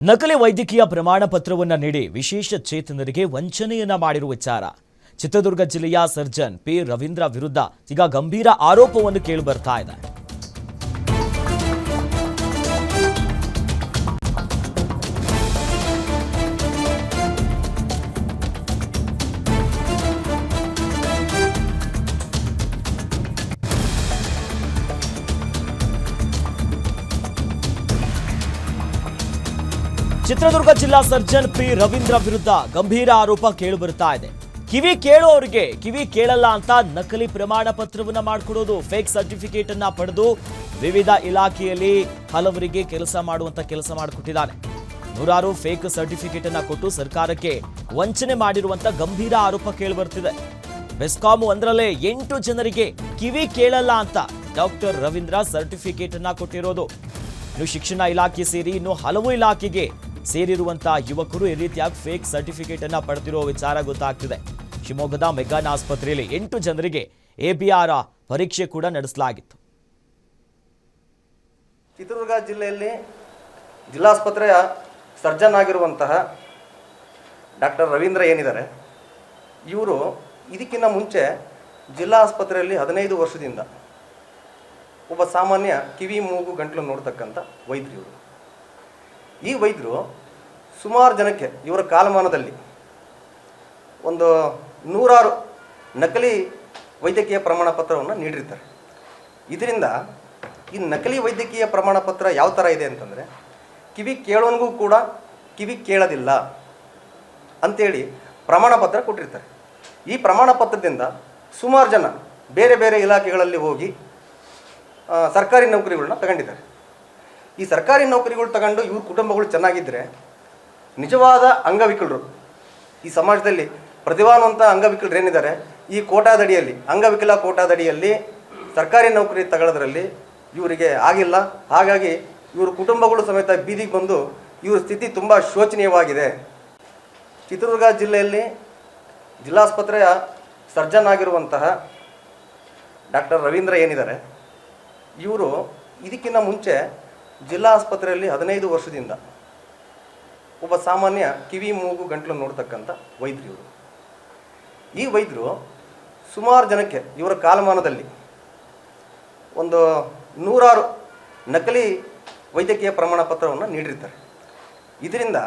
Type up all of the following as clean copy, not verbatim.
ನಕಲಿ ವೈದ್ಯಕೀಯ ಪ್ರಮಾಣ ಪತ್ರವನ್ನು ನೀಡಿ ವಿಶೇಷ ಚೇತನರಿಗೆ ವಂಚನೆಯನ್ನ ಮಾಡಿರುವ ವಿಚಾರ ಚಿತ್ರದುರ್ಗ ಜಿಲ್ಲೆಯ ಸರ್ಜನ್ ಪಿ ರವೀಂದ್ರ ವಿರುದ್ಧ ಈಗ ಗಂಭೀರ ಆರೋಪವನ್ನು ಕೇಳಿಬರ್ತಾ ಇದೆ. ಚಿತ್ರದುರ್ಗ ಜಿಲ್ಲಾ ಸರ್ಜನ್ ಪಿ ರವೀಂದ್ರ ವಿರುದ್ಧ ಗಂಭೀರ ಆರೋಪ ಕೇಳಿಬರ್ತಾ ಇದೆ. ಕಿವಿ ಕೇಳೋರಿಗೆ ಕಿವಿ ಕೇಳಲ್ಲ ಅಂತ ನಕಲಿ ಪ್ರಮಾಣ ಪತ್ರವನ್ನ ಮಾಡಿಕೊಡೋದು, ಫೇಕ್ ಸರ್ಟಿಫಿಕೇಟ್ ಅನ್ನ ಪಡೆದು ವಿವಿಧ ಇಲಾಖೆಯಲ್ಲಿ ಹಲವರಿಗೆ ಕೆಲಸ ಮಾಡಿಕೊಟ್ಟಿದ್ದಾನೆ. ನೂರಾರು ಫೇಕ್ ಸರ್ಟಿಫಿಕೇಟ್ ಅನ್ನ ಕೊಟ್ಟು ಸರ್ಕಾರಕ್ಕೆ ವಂಚನೆ ಮಾಡಿರುವಂತ ಗಂಭೀರ ಆರೋಪ ಕೇಳಿಬರ್ತಿದೆ. ಬೆಸ್ಕಾಂ ಒಂದರಲ್ಲೇ 8 ಜನರಿಗೆ ಕಿವಿ ಕೇಳಲ್ಲ ಅಂತ ಡಾಕ್ಟರ್ ರವೀಂದ್ರ ಸರ್ಟಿಫಿಕೇಟ್ ಅನ್ನ ಕೊಟ್ಟಿರೋದು. ಇನ್ನು ಶಿಕ್ಷಣ ಇಲಾಖೆ ಸೇರಿ ಇನ್ನು ಹಲವು ಇಲಾಖೆಗೆ ಸೇರಿರುವಂತಹ ಯುವಕರು ಈ ರೀತಿಯಾಗಿ ಫೇಕ್ ಸರ್ಟಿಫಿಕೇಟ್ ಅನ್ನ ಪಡೆದಿರುವ ವಿಚಾರ ಗೊತ್ತಾಗ್ತಿದೆ. ಶಿವಮೊಗ್ಗದ ಮೆಗ್ಗಾನ್ ಆಸ್ಪತ್ರೆಯಲ್ಲಿ 8 ಜನರಿಗೆ ABR ಪರೀಕ್ಷೆ ಕೂಡ ನಡೆಸಲಾಗಿತ್ತು. ಚಿತ್ರದುರ್ಗ ಜಿಲ್ಲೆಯಲ್ಲಿ ಜಿಲ್ಲಾಸ್ಪತ್ರೆಯ ಸರ್ಜನ್ ಆಗಿರುವಂತಹ ಡಾಕ್ಟರ್ ರವೀಂದ್ರ ಏನಿದ್ದಾರೆ, ಇವರು ಇದಕ್ಕಿಂತ ಮುಂಚೆ ಜಿಲ್ಲಾ ಆಸ್ಪತ್ರೆಯಲ್ಲಿ 15 ವರ್ಷದಿಂದ ಒಬ್ಬ ಸಾಮಾನ್ಯ ಕಿವಿ ಮೂಗು ಗಂಟಲು ನೋಡ್ತಕ್ಕಂಥ ವೈದ್ಯರು ಇವರು. ಈ ವೈದ್ಯರು ಸುಮಾರು ಜನಕ್ಕೆ ಇವರ ಕಾಲಮಾನದಲ್ಲಿ ಒಂದು 100 ನಕಲಿ ವೈದ್ಯಕೀಯ ಪ್ರಮಾಣ ಪತ್ರವನ್ನು ನೀಡಿರ್ತಾರೆ. ಇದರಿಂದ ಈ ನಕಲಿ ವೈದ್ಯಕೀಯ ಪ್ರಮಾಣ ಪತ್ರ ಯಾವ ಥರ ಇದೆ ಅಂತಂದರೆ, ಕಿವಿ ಕೇಳೋನಿಗೂ ಕೂಡ ಕಿವಿ ಕೇಳೋದಿಲ್ಲ ಅಂಥೇಳಿ ಪ್ರಮಾಣ ಪತ್ರ ಕೊಟ್ಟಿರ್ತಾರೆ. ಈ ಪ್ರಮಾಣ ಪತ್ರದಿಂದ ಸುಮಾರು ಜನ ಬೇರೆ ಬೇರೆ ಇಲಾಖೆಗಳಲ್ಲಿ ಹೋಗಿ ಸರ್ಕಾರಿ ನೌಕರಿಗಳನ್ನ ತಗೊಂಡಿದ್ದಾರೆ. ಈ ಸರ್ಕಾರಿ ನೌಕರಿಗಳು ತಗೊಂಡು ಇವ್ರ ಕುಟುಂಬಗಳು ಚೆನ್ನಾಗಿದ್ದರೆ, ನಿಜವಾದ ಅಂಗವಿಕಲರು ಈ ಸಮಾಜದಲ್ಲಿ ಪ್ರತಿಭಾವಂತ ಅಂಗವಿಕಲರು ಏನಿದ್ದಾರೆ, ಈ ಕೋಟಾದಡಿಯಲ್ಲಿ ಅಂಗವಿಕಲ ಕೋಟಾದಡಿಯಲ್ಲಿ ಸರ್ಕಾರಿ ನೌಕರಿ ತಗೊಳ್ಳೋದ್ರಲ್ಲಿ ಇವರಿಗೆ ಆಗಿಲ್ಲ. ಹಾಗಾಗಿ ಇವ್ರ ಕುಟುಂಬಗಳು ಸಮೇತ ಬೀದಿಗೆ ಬಂದು ಇವ್ರ ಸ್ಥಿತಿ ತುಂಬ ಶೋಚನೀಯವಾಗಿದೆ. ಚಿತ್ರದುರ್ಗ ಜಿಲ್ಲೆಯಲ್ಲಿ ಜಿಲ್ಲಾಸ್ಪತ್ರೆಯ ಸರ್ಜನ್ ಆಗಿರುವಂತಹ ಡಾಕ್ಟರ್ ರವೀಂದ್ರ ಏನಿದ್ದಾರೆ, ಇವರು ಇದಕ್ಕಿಂತ ಮುಂಚೆ ಜಿಲ್ಲಾ ಆಸ್ಪತ್ರೆಯಲ್ಲಿ 15 ವರ್ಷದಿಂದ ಒಬ್ಬ ಸಾಮಾನ್ಯ ಕಿವಿ ಮೂಗು ಗಂಟಲು ನೋಡ್ತಕ್ಕಂಥ ವೈದ್ಯರು ಇವರು. ಈ ವೈದ್ಯರು ಸುಮಾರು ಜನಕ್ಕೆ ಇವರ ಕಾಲಮಾನದಲ್ಲಿ ಒಂದು 100 ನಕಲಿ ವೈದ್ಯಕೀಯ ಪ್ರಮಾಣ ಪತ್ರವನ್ನು ನೀಡಿರ್ತಾರೆ. ಇದರಿಂದ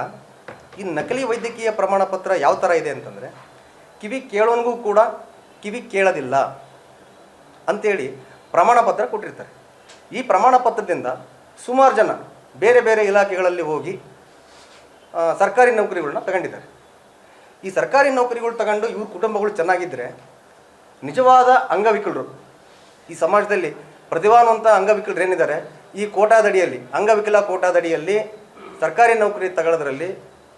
ಈ ನಕಲಿ ವೈದ್ಯಕೀಯ ಪ್ರಮಾಣ ಪತ್ರ ಯಾವ ಥರ ಇದೆ ಅಂತಂದರೆ, ಕಿವಿ ಕೇಳೋನಿಗೂ ಕೂಡ ಕಿವಿ ಕೇಳೋದಿಲ್ಲ ಅಂಥೇಳಿ ಪ್ರಮಾಣ ಪತ್ರ ಕೊಟ್ಟಿರ್ತಾರೆ. ಈ ಪ್ರಮಾಣ ಪತ್ರದಿಂದ ಸುಮಾರು ಜನ ಬೇರೆ ಬೇರೆ ಇಲಾಖೆಗಳಲ್ಲಿ ಹೋಗಿ ಸರ್ಕಾರಿ ನೌಕರಿಗಳನ್ನ ತಗೊಂಡಿದ್ದಾರೆ. ಈ ಸರ್ಕಾರಿ ನೌಕರಿಗಳು ತಗೊಂಡು ಇವ್ರ ಕುಟುಂಬಗಳು ಚೆನ್ನಾಗಿದ್ದರೆ, ನಿಜವಾದ ಅಂಗವಿಕಲರು ಈ ಸಮಾಜದಲ್ಲಿ ಪ್ರತಿಭಾವಂತ ಅಂಗವಿಕಲರು ಏನಿದ್ದಾರೆ, ಈ ಕೋಟಾದಡಿಯಲ್ಲಿ ಅಂಗವಿಕಲ ಕೋಟಾದಡಿಯಲ್ಲಿ ಸರ್ಕಾರಿ ನೌಕರಿ ತಗೊಳ್ಳೋದ್ರಲ್ಲಿ